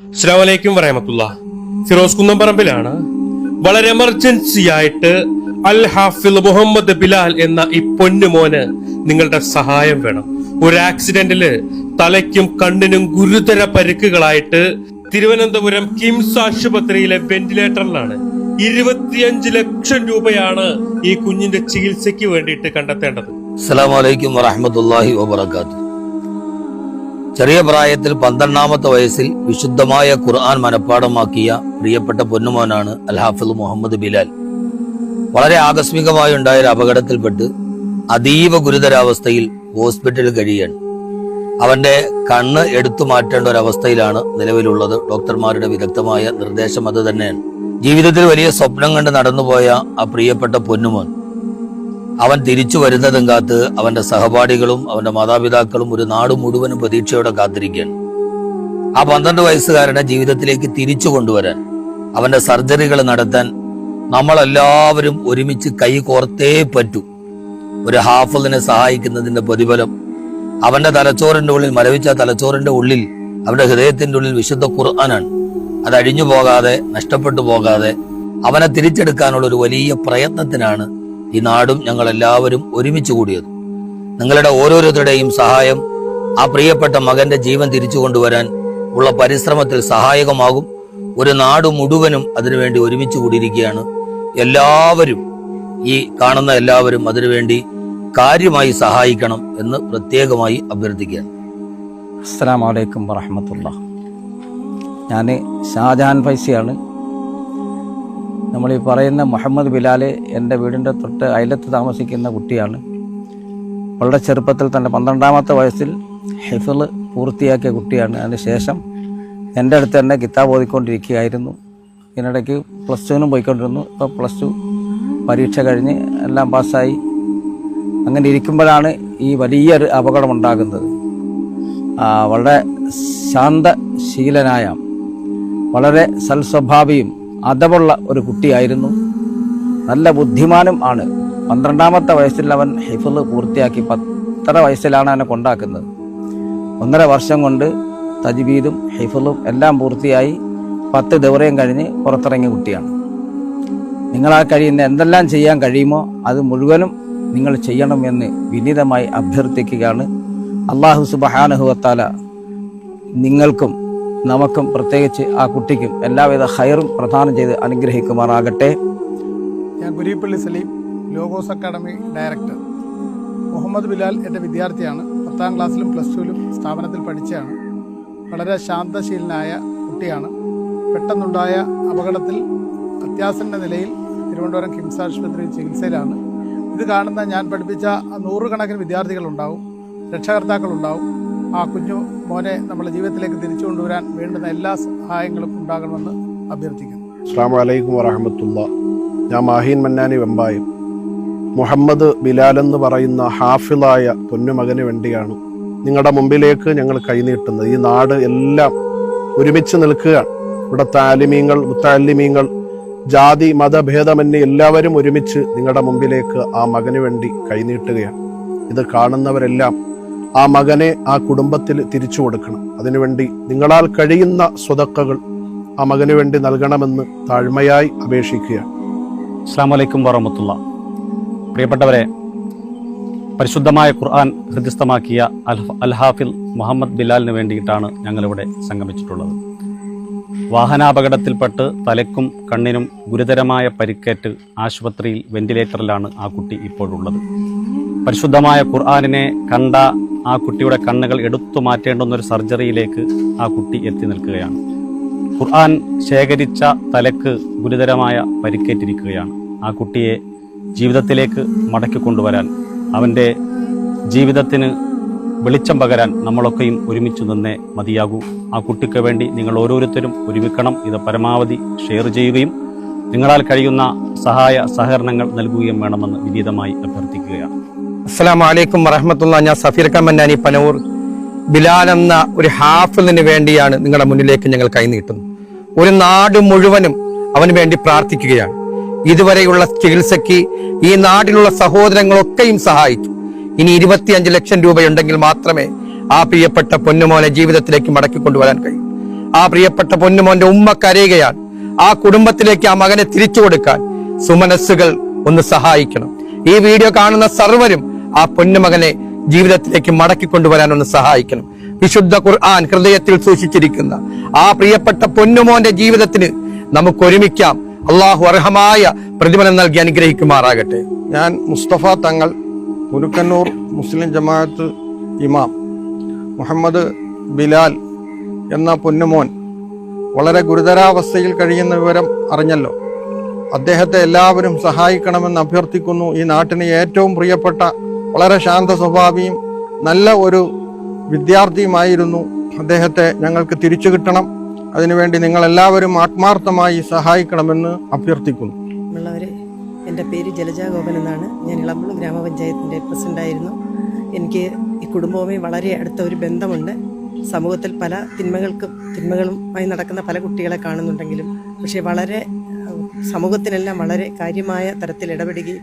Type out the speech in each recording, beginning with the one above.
അസ്സലാമു അലൈക്കും വറഹ്മത്തുള്ളാഹി. ഫിറോസ് കുന്നംപറമ്പിലാണ്. വളരെ എമർജൻസി ആയിട്ട് അൽ ഹാഫിൽ മുഹമ്മദ് ബിലാൽ എന്ന ഈ പൊന്നുമോന് നിങ്ങളുടെ സഹായം വേണം. ഒരു ആക്സിഡന്റില് തലയ്ക്കും കണ്ണിനും ഗുരുതര പരിക്കുകളായിട്ട് തിരുവനന്തപുരം കിംസ് ആശുപത്രിയിലെ വെന്റിലേറ്ററിലാണ്. 25 ലക്ഷം രൂപയാണ് ഈ കുഞ്ഞിന്റെ ചികിത്സയ്ക്ക് വേണ്ടിയിട്ട് കണ്ടെത്തേണ്ടത്. അസ്സലാമു അലൈക്കും വറഹ്മത്തുള്ളാഹി വബറകാതുഹു. ചെറിയ പ്രായത്തിൽ 12ാമത്തെ വയസ്സിൽ വിശുദ്ധമായ ഖുർആൻ മനഃപ്പാഠമാക്കിയ പ്രിയപ്പെട്ട പൊന്നുമോനാണ് അൽ ഹാഫിൽ മുഹമ്മദ് ബിലാൽ. വളരെ ആകസ്മികമായി ഉണ്ടായ ഒരു അപകടത്തിൽപ്പെട്ട് അതീവ ഗുരുതരാവസ്ഥയിൽ ഹോസ്പിറ്റലിൽ കഴിയാണ്. അവന്റെ കണ്ണ് എടുത്തു മാറ്റേണ്ട ഒരവസ്ഥയിലാണ് നിലവിലുള്ളത്. ഡോക്ടർമാരുടെ വിദഗ്ധമായ നിർദ്ദേശം അത് തന്നെയാണ്. ജീവിതത്തിൽ വലിയ സ്വപ്നം കണ്ട് നടന്നുപോയ ആ പ്രിയപ്പെട്ട പൊന്നുമോൻ അവൻ തിരിച്ചു വരുന്നതും കാത്ത് അവന്റെ സഹപാഠികളും അവന്റെ മാതാപിതാക്കളും ഒരു നാട് മുഴുവനും പ്രതീക്ഷയോടെ കാത്തിരിക്കുകയാണ്. ആ 12 വയസ്സുകാരനെ ജീവിതത്തിലേക്ക് തിരിച്ചു കൊണ്ടുവരാൻ, അവന്റെ സർജറികൾ നടത്താൻ നമ്മളെല്ലാവരും ഒരുമിച്ച് കൈ കോർത്തേ പറ്റൂ. ഒരു ഹാഫിളിനെ സഹായിക്കുന്നതിന്റെ പ്രതിഫലം അവന്റെ തലച്ചോറിന്റെ ഉള്ളിൽ, മരവിച്ച തലച്ചോറിന്റെ ഉള്ളിൽ, അവന്റെ ഹൃദയത്തിന്റെ ഉള്ളിൽ വിശുദ്ധ ഖുർആനാണ്. അത് അഴിഞ്ഞു പോകാതെ, നഷ്ടപ്പെട്ടു പോകാതെ അവനെ തിരിച്ചെടുക്കാനുള്ള ഒരു വലിയ പ്രയത്നത്തിനാണ് ഈ നാടും ഞങ്ങൾ എല്ലാവരും ഒരുമിച്ച് കൂടിയത്. നിങ്ങളുടെ ഓരോരുത്തരുടെയും സഹായം ആ പ്രിയപ്പെട്ട മകന്റെ ജീവൻ തിരിച്ചു കൊണ്ടുവരാൻ ഉള്ള പരിശ്രമത്തിൽ സഹായകമാകും. ഒരു നാട് മുഴുവനും അതിനുവേണ്ടി ഒരുമിച്ച് കൂടിയിരിക്കുകയാണ്. എല്ലാവരും, ഈ കാണുന്ന എല്ലാവരും അതിനുവേണ്ടി കാര്യമായി സഹായിക്കണം എന്ന് പ്രത്യേകമായി അഭ്യർത്ഥിക്കുകയാണ്. അസ്സലാമു അലൈക്കും വറഹ്മത്തുള്ളാഹി. ഞാൻ ഷാജഹാൻ ഫൈസിയാണ്. നമ്മളീ പറയുന്ന മുഹമ്മദ് ബിലാൽ എൻ്റെ വീടിൻ്റെ തൊട്ട് അയലത്ത് താമസിക്കുന്ന കുട്ടിയാണ്. വളരെ ചെറുപ്പത്തിൽ തന്നെ 12ാമത്തെ വയസ്സിൽ ഹിഫ്ള് പൂർത്തിയാക്കിയ കുട്ടിയാണ്. അതിനുശേഷം എൻ്റെ അടുത്ത് തന്നെ കിതാബ് ഓതിക്കൊണ്ടിരിക്കുകയായിരുന്നു. ഇതിനിടയ്ക്ക് +2 പോയിക്കൊണ്ടിരുന്നു. ഇപ്പോൾ +2 പരീക്ഷ കഴിഞ്ഞ് എല്ലാം പാസ്സായി. അങ്ങനെ ഇരിക്കുമ്പോഴാണ് ഈ വലിയൊരു അപകടമുണ്ടാകുന്നത്. വളരെ ശാന്തശീലനായ, വളരെ സൽസ്വഭാവിയും അതവുള്ള ഒരു കുട്ടിയായിരുന്നു. നല്ല ബുദ്ധിമാനും ആണ്. 12ാമത്തെ വയസ്സിൽ അവൻ ഹിഫ്ള് പൂർത്തിയാക്കി. 10 വയസ്സിലാണ് അവനെ കൊണ്ടാക്കുന്നത്. 1.5 വർഷം കൊണ്ട് തജ്വീദും ഹിഫ്ളും എല്ലാം പൂർത്തിയായി 10 ദൗറയും കഴിഞ്ഞ് പുറത്തിറങ്ങിയ കുട്ടിയാണ്. നിങ്ങളാ കഴിയുന്ന എന്തെല്ലാം ചെയ്യാൻ കഴിയുമോ അത് മുഴുവനും നിങ്ങൾ ചെയ്യണമെന്ന് വിനീതമായി അഭ്യർത്ഥിക്കുകയാണ്. അല്ലാഹു സുബ്ഹാനഹു വ തആല നിങ്ങൾക്കും നമുക്കും, പ്രത്യേകിച്ച് ആ കുട്ടിക്കും എല്ലാവിധ ഖൈറും പ്രദാനം ചെയ്ത് അനുഗ്രഹിക്കുമാറാകട്ടെ. ഞാൻ Kurippally Saleem, Logos Academy director. Muhammad Bilal എൻ്റെ വിദ്യാർത്ഥിയാണ്. 10ാം ക്ലാസ്സിലും +2ലും സ്ഥാപനത്തിൽ പഠിച്ചതാണ്. വളരെ ശാന്തശീലനായ കുട്ടിയാണ്. പെട്ടെന്നുണ്ടായ അപകടത്തിൽ അത്യാസന്ന നിലയിൽ തിരുവനന്തപുരം കിംസ് ആശുപത്രിയിൽ ചികിത്സയിലാണ്. ഇത് കാണുന്ന ഞാൻ പഠിപ്പിച്ച 100 കണക്കിന് വിദ്യാർത്ഥികളുണ്ടാവും, രക്ഷകർത്താക്കളുണ്ടാവും. ആ കുഞ്ഞു മോനെ നമ്മുടെ ജീവിതത്തിലേക്ക് തിരിച്ചു കൊണ്ടുവരാൻ വേണ്ടുന്ന എല്ലാ സഹായങ്ങളും ഉണ്ടാകണമെന്ന് അഭ്യർത്ഥിക്കുന്നു. അസ്സലാമു അലൈക്കും വറഹ്മത്തുള്ളാഹി. ഞാൻ മാഹീൻ മന്നാനി വെമ്പായം. മുഹമ്മദ് ബിലാൽ എന്ന് പറയുന്ന ഹാഫിളായ പൊന്നുമകന് വേണ്ടിയാണ് നിങ്ങളുടെ മുമ്പിലേക്ക് ഞങ്ങൾ കൈനീട്ടുന്നത്. ഈ നാട് എല്ലാം ഒരുമിച്ച് നിൽക്കുകയാണ്. ഇവിടെ താലിമീങ്ങൾ, മുത്താലിമീങ്ങൾ, ജാതി മതഭേദമന്യേ എല്ലാവരും ഒരുമിച്ച് നിങ്ങളുടെ മുമ്പിലേക്ക് ആ മകന് വേണ്ടി കൈനീട്ടുകയാണ്. ഇത് കാണുന്നവരെല്ലാം ആ മകനെ ആ കുടുംബത്തിൽ തിരിച്ചു കൊടുക്കണം. അതിനുവേണ്ടി നിങ്ങളാൽ കഴിയുന്ന സ്വതക്കകൾ ആ മകന് വേണ്ടി നൽകണമെന്ന് താഴ്മയായി അപേക്ഷിക്കുകയാണ്. അസ്സലാമു അലൈക്കും വറഹ്മത്തുള്ളാഹി. പ്രിയപ്പെട്ടവരെ, പരിശുദ്ധമായ ഖുർആൻ ഹൃദിസ്ഥമാക്കിയ അൽ ഹാഫിൽ മുഹമ്മദ് ബിലാലിന് വേണ്ടിയിട്ടാണ് ഞങ്ങളിവിടെ സംഗമിച്ചിട്ടുള്ളത്. വാഹനാപകടത്തിൽപ്പെട്ട് തലയ്ക്കും കണ്ണിനും ഗുരുതരമായ പരിക്കേറ്റ് ആശുപത്രിയിൽ വെന്റിലേറ്ററിലാണ് ആ കുട്ടി ഇപ്പോഴുള്ളത്. പരിശുദ്ധമായ ഖുർആനിനെ കണ്ട ആ കുട്ടിയുടെ കണ്ണുകൾ എടുത്തു മാറ്റേണ്ടുന്നൊരു സർജറിയിലേക്ക് ആ കുട്ടി എത്തി നിൽക്കുകയാണ്. ഖുർആൻ ശേഖരിച്ച തലക്ക് ഗുരുതരമായ പരിക്കേറ്റിരിക്കുകയാണ്. ആ കുട്ടിയെ ജീവിതത്തിലേക്ക് മടക്കിക്കൊണ്ടുവരാൻ, അവൻ്റെ ജീവിതത്തിന് വെളിച്ചം പകരാൻ നമ്മളൊക്കെയും ഒരുമിച്ച് നിന്നേ മതിയാകൂ. ആ കുട്ടിക്ക് വേണ്ടി നിങ്ങൾ ഓരോരുത്തരും ഒരുമിക്കണം. ഇത് പരമാവധി ഷെയർ ചെയ്യുകയും നിങ്ങളാൽ കഴിയുന്ന സഹായ സഹകരണങ്ങൾ നൽകുകയും വേണമെന്ന് വിനീതമായി അഭ്യർത്ഥിക്കുകയാണ്. അസ്സലാമു അലൈക്കും വറഹ്മത്തുള്ളാഹി. ഞാൻ സഫീർ മന്നാനി പനൂർ. ബിലാൽ എന്ന ഒരു ഹാഫിളിന് വേണ്ടിയാണ് നിങ്ങളുടെ മുന്നിലേക്ക് ഞങ്ങൾ കൈനീട്ടുന്നത്. ഒരു നാട് മുഴുവനും അവന് വേണ്ടി പ്രാർത്ഥിക്കുകയാണ്. ഇതുവരെയുള്ള ചികിത്സയ്ക്ക് ഈ നാട്ടിലുള്ള സഹോദരങ്ങളൊക്കെയും സഹായിച്ചു. ഇനി 25 ലക്ഷം രൂപയുണ്ടെങ്കിൽ മാത്രമേ ആ പ്രിയപ്പെട്ട പൊന്നുമോനെ ജീവിതത്തിലേക്ക് മടക്കിക്കൊണ്ടുവരാൻ കഴിയും. ആ പ്രിയപ്പെട്ട പൊന്നുമോന്റെ ഉമ്മ കരയുകയാണ്. ആ കുടുംബത്തിലേക്ക് ആ മകനെ തിരിച്ചു കൊടുക്കാൻ സുമനസ്സുകൾ ഒന്ന് സഹായിക്കണം. ഈ വീഡിയോ കാണുന്ന സർവരും ആ പൊന്നുമകനെ ജീവിതത്തിലേക്ക് മടക്കി കൊണ്ടുവരാൻ ഒന്ന് സഹായിക്കണം. വിശുദ്ധ ഖുർആൻ ഹൃദയത്തിൽ സൂക്ഷിച്ചിരിക്കുന്ന ആ പ്രിയപ്പെട്ട പൊന്നുമോന്റെ ജീവിതത്തിന് നമുക്ക് ഒരുമിക്കാം. അള്ളാഹു അർഹമായ പ്രതിഫലം നൽകി അനുഗ്രഹിക്കുമാറാകട്ടെ. ഞാൻ മുസ്തഫ തങ്ങൾ, മുരുക്കന്നൂർ മുസ്ലിം ജമാഅത്ത് ഇമാം. മുഹമ്മദ് ബിലാൽ എന്ന പൊന്നുമോൻ വളരെ ഗുരുതരാവസ്ഥയിൽ കഴിയുന്ന വിവരം അറിഞ്ഞല്ലോ. അദ്ദേഹത്തെ എല്ലാവരും സഹായിക്കണമെന്ന് അഭ്യർത്ഥിക്കുന്നു. ഈ നാട്ടിന് ഏറ്റവും പ്രിയപ്പെട്ട വളരെ ശാന്ത സ്വഭാവിയും നല്ല ഒരു വിദ്യാർത്ഥിയുമായിരുന്നു. അദ്ദേഹത്തെ ഞങ്ങൾക്ക് തിരിച്ചു കിട്ടണം. അതിനുവേണ്ടി നിങ്ങളെല്ലാവരും ആത്മാർത്ഥമായി സഹായിക്കണമെന്ന് അഭ്യർത്ഥിക്കുന്നു. എൻ്റെ പേര് ജലജ ഗോപൻ എന്നാണ്. ഞാൻ ഇളമ്പുളം ഗ്രാമപഞ്ചായത്തിൻ്റെ പ്രസിഡൻ്റായിരുന്നു. എനിക്ക് ഈ കുടുംബവുമായി വളരെ അടുത്ത ഒരു ബന്ധമുണ്ട്. സമൂഹത്തിൽ പല തിന്മകളുമായി നടക്കുന്ന പല കുട്ടികളെ കാണുന്നുണ്ടെങ്കിലും പക്ഷേ വളരെ സമൂഹത്തിനെല്ലാം വളരെ കാര്യമായ തരത്തിൽ ഇടപെടുകയും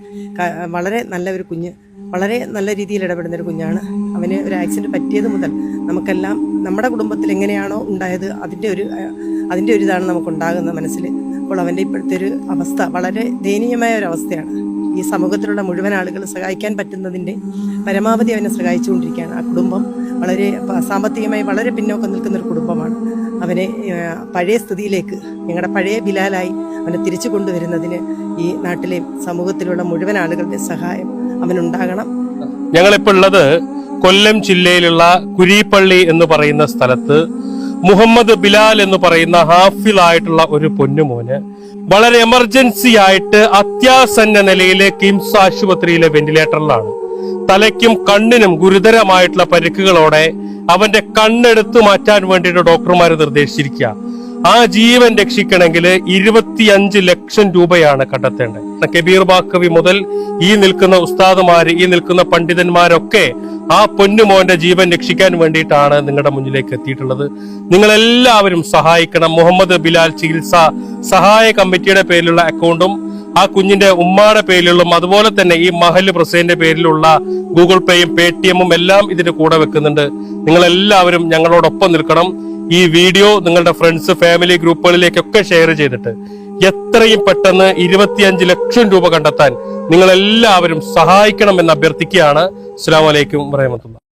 വളരെ നല്ല ഒരു കുഞ്ഞ്, വളരെ നല്ല രീതിയിൽ ഇടപെടുന്നൊരു കുഞ്ഞാണ്. അവന് ഒരു ആക്സിഡൻറ്റ് പറ്റിയത് മുതൽ നമുക്കെല്ലാം നമ്മുടെ കുടുംബത്തിൽ എങ്ങനെയാണോ ഉണ്ടായത് അതിൻ്റെ ഒരു ഇതാണ് നമുക്കുണ്ടാകുന്നത് മനസ്സിൽ. അപ്പോൾ അവൻ്റെ ഇപ്പോഴത്തെ ഒരു അവസ്ഥ വളരെ ദയനീയമായ ഒരു അവസ്ഥയാണ്. ഈ സമൂഹത്തിലുള്ള മുഴുവൻ ആളുകൾ സഹായിക്കാൻ പറ്റുന്നതിൻ്റെ പരമാവധി അവനെ സഹായിച്ചുകൊണ്ടിരിക്കുകയാണ്. ആ കുടുംബം വളരെ സാമ്പത്തികമായി വളരെ പിന്നോക്കം നിൽക്കുന്നൊരു കുടുംബമാണ്. അവനെ പഴയ സ്ഥിതിയിലേക്ക്, ഞങ്ങളുടെ പഴയ ബിലാലായി അവനെ തിരിച്ചു കൊണ്ടുവരുന്നതിന് ഈ നാട്ടിലെയും സമൂഹത്തിലുള്ള മുഴുവൻ ആളുകളുടെ സഹായം അവനുണ്ടാകണം. ഞങ്ങളിപ്പോൾ ഉള്ളത് കൊല്ലം ജില്ലയിലുള്ള കുരീപ്പള്ളി എന്ന് പറയുന്ന സ്ഥലത്ത് മുഹമ്മദ് ബിലാൽ എന്ന് പറയുന്ന ഹാഫിളായിട്ടുള്ള ഒരു പൊന്നുമോന് വളരെ എമർജൻസി ആയിട്ട് അത്യാസന്ന നിലയിലെ കിംസ് ആശുപത്രിയിലെ വെന്റിലേറ്ററിലാണ്. തലയ്ക്കും കണ്ണിനും ഗുരുതരമായിട്ടുള്ള പരിക്കുകളോടെ അവന്റെ കണ്ണെടുത്തു മാറ്റാൻ വേണ്ടിയിട്ട് ഡോക്ടർമാർ നിർദ്ദേശിച്ചിരിക്കുക. ആ ജീവൻ രക്ഷിക്കണമെങ്കിൽ 25 ലക്ഷം രൂപയാണ് കണ്ടെത്തേണ്ടത്. കബീർ ബാക്കവി മുതൽ ഈ നിൽക്കുന്ന ഉസ്താദുമാര്, ഈ നിൽക്കുന്ന പണ്ഡിതന്മാരൊക്കെ ആ പൊന്നുമോന്റെ ജീവൻ രക്ഷിക്കാൻ വേണ്ടിയിട്ടാണ് നിങ്ങളുടെ മുന്നിലേക്ക് എത്തിയിട്ടുള്ളത്. നിങ്ങളെല്ലാവരും സഹായിക്കണം. മുഹമ്മദ് ബിലാൽ ചികിത്സ സഹായ കമ്മിറ്റിയുടെ പേരിലുള്ള അക്കൗണ്ടും ആ കുഞ്ഞിന്റെ ഉമ്മാടെ പേരിലുള്ള, അതുപോലെ തന്നെ ഈ മഹല് പ്രസിഡന്റിന്റെ പേരിലുള്ള ഗൂഗിൾ പേയും പേടിഎമ്മും എല്ലാം ഇതിന്റെ കൂടെ വെക്കുന്നുണ്ട്. നിങ്ങളെല്ലാവരും ഞങ്ങളോടൊപ്പം നിൽക്കണം. ഈ വീഡിയോ നിങ്ങളുടെ ഫ്രണ്ട്സ്, ഫാമിലി ഗ്രൂപ്പുകളിലേക്കൊക്കെ ഷെയർ ചെയ്തിട്ട് എത്രയും പെട്ടെന്ന് 25 ലക്ഷം രൂപ കണ്ടെത്താൻ നിങ്ങളെല്ലാവരും സഹായിക്കണം എന്ന് അഭ്യർത്ഥിക്കുകയാണ്. അസ്സലാമു അലൈക്കും വറഹ്മത്തുള്ളാഹി.